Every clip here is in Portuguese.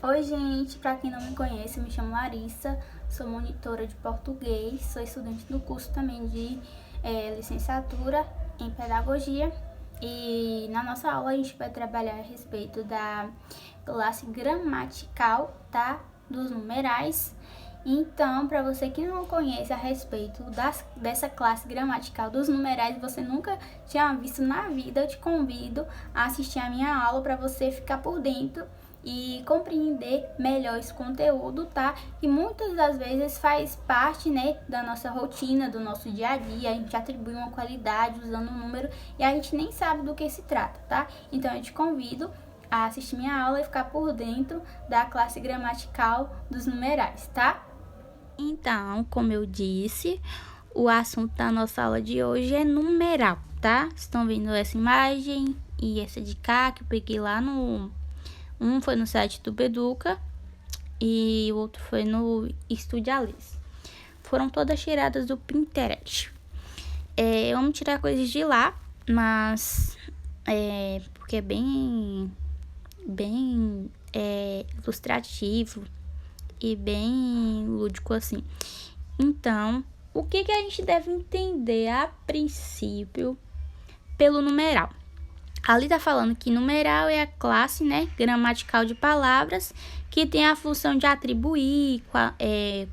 Oi, gente, para quem não me conhece, eu me chamo Larissa, sou monitora de português, sou estudante do curso também de licenciatura em pedagogia e na nossa aula a gente vai trabalhar a respeito da classe gramatical, tá? Dos numerais. Então, para você que não conhece a respeito dessa classe gramatical dos numerais, você nunca tinha visto na vida, eu te convido a assistir a minha aula para você ficar por dentro e compreender melhor esse conteúdo, tá? Que muitas das vezes faz parte, né, da nossa rotina, do nosso dia a dia. A gente atribui uma qualidade usando um número e a gente nem sabe do que se trata, tá? Então eu te convido a assistir minha aula e ficar por dentro da classe gramatical dos numerais, tá? Então, como eu disse, o assunto da nossa aula de hoje é numeral, tá? Estão vendo essa imagem e essa de cá que eu peguei lá no... Um foi no site do Beduca e o outro foi no Estudialis. Foram todas tiradas do Pinterest. Vamos tirar coisas de lá, mas... porque é bem ilustrativo e bem lúdico assim. Então, o que a gente deve entender a princípio pelo numeral? Ali tá falando que numeral é a classe, né, gramatical de palavras que tem a função de atribuir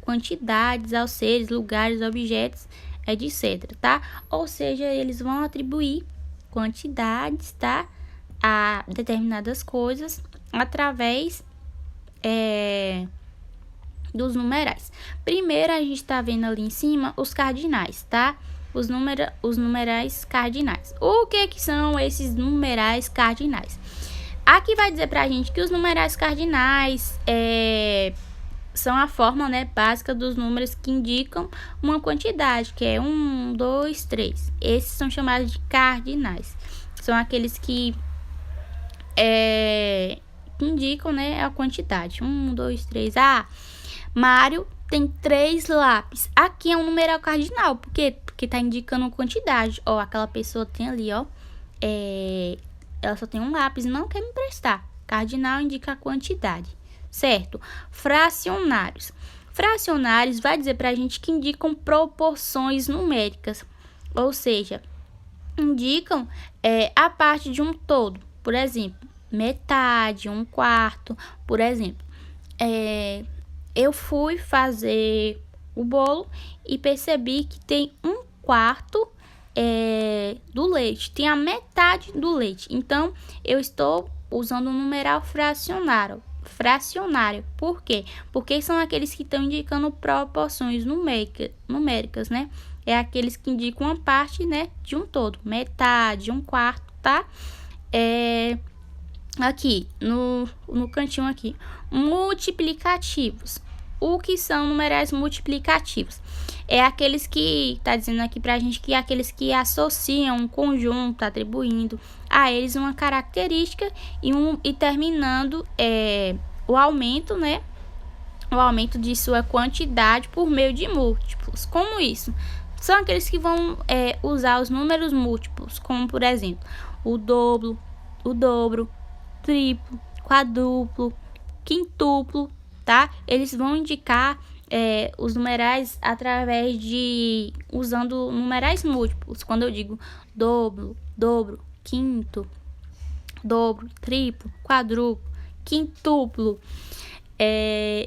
quantidades aos seres, lugares, objetos, etc, tá? Ou seja, eles vão atribuir quantidades, tá, a determinadas coisas através dos numerais. Primeiro, a gente tá vendo ali em cima os cardinais, tá? Os numerais cardinais. O que são esses numerais cardinais? Aqui vai dizer pra gente que os numerais cardinais são a forma, né, básica dos números que indicam uma quantidade, que é 1, 2, 3. Esses são chamados de cardinais. São aqueles que indicam, né, a quantidade. 1, 2, 3. Mário tem 3 lápis. Aqui é um numeral cardinal. Por quê? Porque tá indicando quantidade. Ó, aquela pessoa tem ali, ó. Ela só tem um lápis e não quer me emprestar. Cardinal indica a quantidade, certo? Fracionários. Fracionários vai dizer pra gente que indicam proporções numéricas. Ou seja, indicam a parte de um todo. Por exemplo, metade, 1/4. Por exemplo, eu fui fazer o bolo e percebi que tem 1/4 do leite, tem a metade do leite. Então, eu estou usando o numeral fracionário. Por quê? Porque são aqueles que estão indicando proporções numéricas, né? É aqueles que indicam uma parte, né, de um todo, metade, 1/4, tá? Aqui, no cantinho aqui, multiplicativos. O que são numerais multiplicativos? É aqueles que, tá dizendo aqui pra gente que é aqueles que associam um conjunto, atribuindo a eles uma característica e terminando o aumento, né? O aumento de sua quantidade por meio de múltiplos. Como isso? São aqueles que vão usar os números múltiplos, como por exemplo, o dobro, triplo, quadruplo, quintuplo, tá? Eles vão indicar os numerais através de usando numerais múltiplos. Quando eu digo dobro, quinto, dobro, triplo, quadruplo, quintuplo,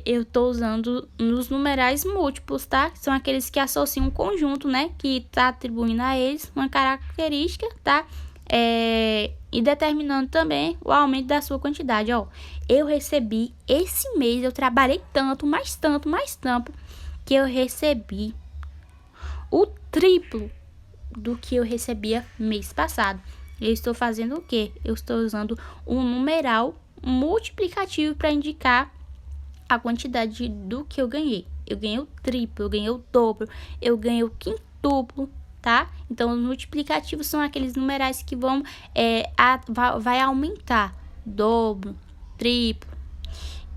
eu estou usando nos numerais múltiplos, tá? São aqueles que associam um conjunto, né? Que tá atribuindo a eles uma característica, tá? E determinando também o aumento da sua quantidade. Ó, eu recebi esse mês, eu trabalhei tanto, mais tanto, que eu recebi o triplo do que eu recebia mês passado. Eu estou fazendo o quê? Eu estou usando um numeral multiplicativo para indicar a quantidade do que eu ganhei. Eu ganhei o triplo, eu ganhei o dobro, eu ganhei o quintuplo, tá? Então, os multiplicativos são aqueles numerais que vão vai aumentar, dobro, triplo.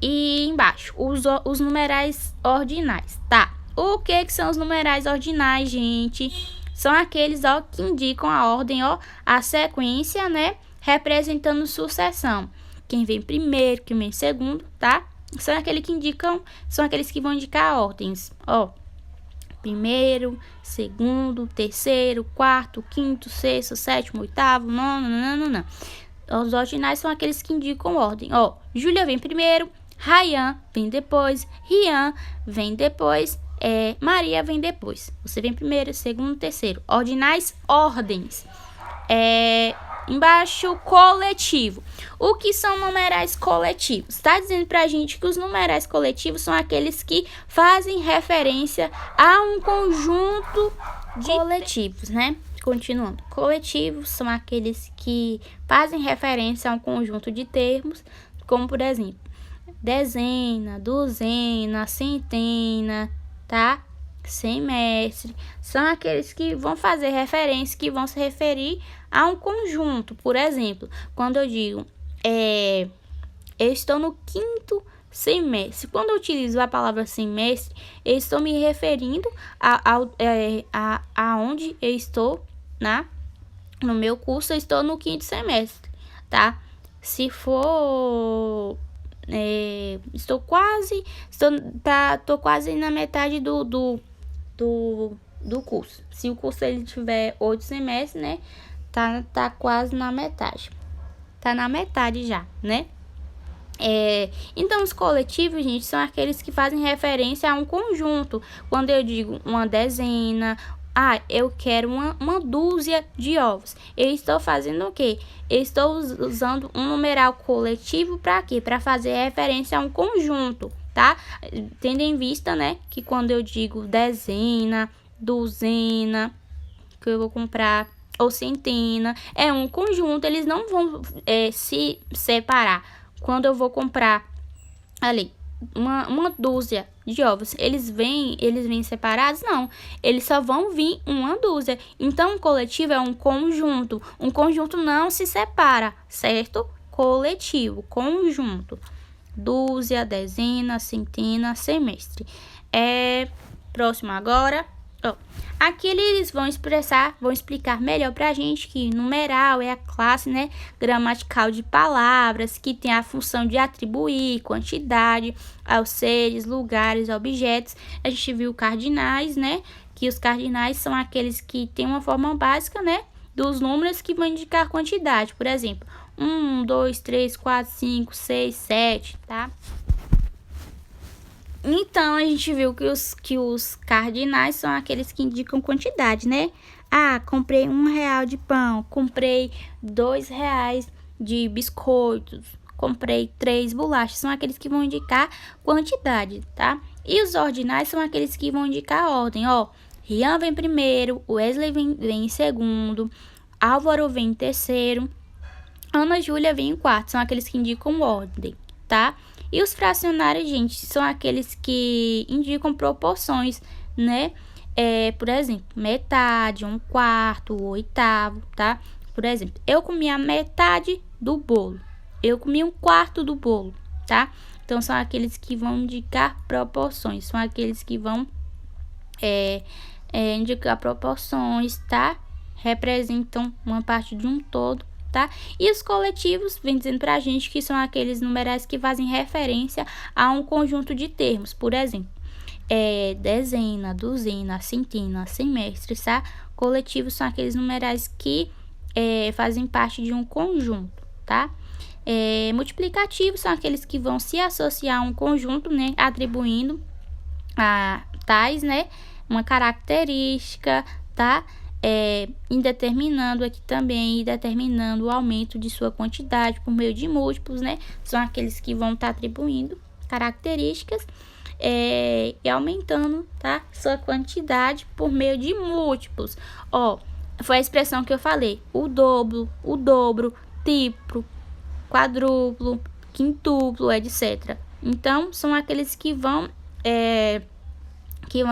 E embaixo, os numerais ordinais, tá? O que são os numerais ordinais, gente? São aqueles, ó, que indicam a ordem, ó, a sequência, né? Representando sucessão. Quem vem primeiro, quem vem segundo, tá? são aqueles que vão indicar ordens. Ó, primeiro, segundo, terceiro, quarto, quinto, sexto, sétimo, oitavo, nono, não. Os ordinais são aqueles que indicam ordem. Ó, Júlia vem primeiro, Rayan vem depois, Rian vem depois, Maria vem depois. Você vem primeiro, segundo, terceiro. Ordinais, ordens. Embaixo, coletivo. O que são numerais coletivos? Está dizendo pra gente que os numerais coletivos são aqueles que fazem referência a um conjunto de coletivos, né? Continuando. Coletivos são aqueles que fazem referência a um conjunto de termos, como por exemplo, dezena, duzena, centena, tá? Semestre, são aqueles que vão fazer referência, que vão se referir a um conjunto. Por exemplo, quando eu digo eu estou no quinto semestre, quando eu utilizo a palavra semestre, eu estou me referindo a onde eu estou, no meu curso. Eu estou no quinto semestre, tá? Se for estou quase na metade do curso. Se o curso ele tiver 8 semestres, né? Tá quase na metade. Tá na metade já, né? Então, os coletivos, gente, são aqueles que fazem referência a um conjunto. Quando eu digo uma dezena, eu quero uma dúzia de ovos. Eu estou fazendo o quê? Eu estou usando um numeral coletivo para quê? Para fazer referência a um conjunto, tá? Tendo em vista, né, que quando eu digo dezena, duzena, que eu vou comprar, ou centena, é um conjunto, eles não vão se separar. Quando eu vou comprar ali uma dúzia de ovos, eles vêm separados? Não, eles só vão vir uma dúzia. Então, o coletivo é um conjunto. Um conjunto não se separa, certo? Coletivo, conjunto. Dúzia, dezena, centena, semestre. Próximo agora. Aqui eles vão explicar melhor pra gente que numeral é a classe, né, gramatical de palavras que tem a função de atribuir quantidade aos seres, lugares, objetos. A gente viu cardinais, né, que os cardinais são aqueles que têm uma forma básica, né, dos números que vão indicar quantidade. Por exemplo, 1, 2, 3, 4, 5, 6, 7, tá? Então, a gente viu que os cardinais são aqueles que indicam quantidade, né? Comprei R$1 de pão, comprei R$2 de biscoitos, comprei 3 bolachas. São aqueles que vão indicar quantidade, tá? E os ordinais são aqueles que vão indicar ordem, ó. Rian vem primeiro, Wesley vem em segundo, Álvaro vem em terceiro, Ana Júlia vem em quarto. São aqueles que indicam ordem, tá? E os fracionários, gente, são aqueles que indicam proporções, né? Por exemplo, metade, 1/4, 1/8, tá? Por exemplo, eu comi a metade do bolo. Eu comi 1/4 do bolo, tá? Então, são aqueles que vão indicar proporções. São aqueles que vão indicar proporções, tá? Representam uma parte de um todo, tá? E os coletivos vem dizendo pra gente que são aqueles numerais que fazem referência a um conjunto de termos. Por exemplo, dezena, duzena, centena, semestre, tá? Coletivos são aqueles numerais que fazem parte de um conjunto, tá? Multiplicativos são aqueles que vão se associar a um conjunto, né? Atribuindo a tais, né? Uma característica, tá? Indeterminando aqui também, determinando o aumento de sua quantidade por meio de múltiplos, né? São aqueles que vão estar atribuindo características e aumentando, tá? Sua quantidade por meio de múltiplos. Foi a expressão que eu falei: o dobro, triplo, quadruplo, quintuplo, etc. Então, são aqueles que vão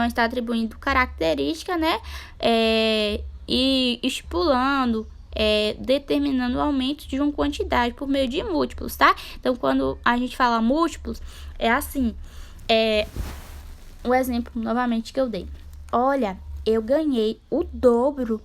estar atribuindo característica, né? E estipulando, determinando o aumento de uma quantidade por meio de múltiplos, tá? Então, quando a gente fala múltiplos, é assim. O exemplo, novamente, que eu dei. Olha, eu ganhei o dobro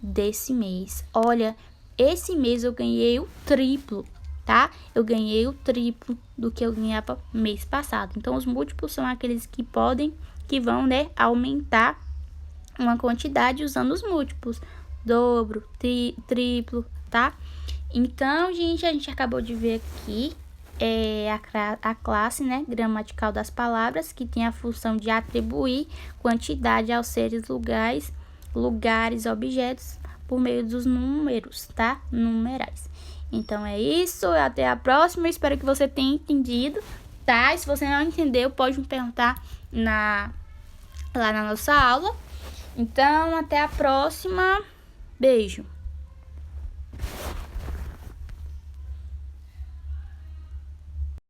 desse mês. Olha, esse mês eu ganhei o triplo, tá? Eu ganhei o triplo do que eu ganhava mês passado. Então, os múltiplos são aqueles que vão, né, aumentar uma quantidade usando os múltiplos. Dobro, triplo, tá? Então, gente, a gente acabou de ver aqui a classe, né, gramatical das palavras, que tem a função de atribuir quantidade aos seres, lugares, objetos, por meio dos números, tá? Numerais. Então, é isso. Até a próxima. Espero que você tenha entendido, tá? E se você não entendeu, pode me perguntar lá na nossa aula. Então, até a próxima. Beijo.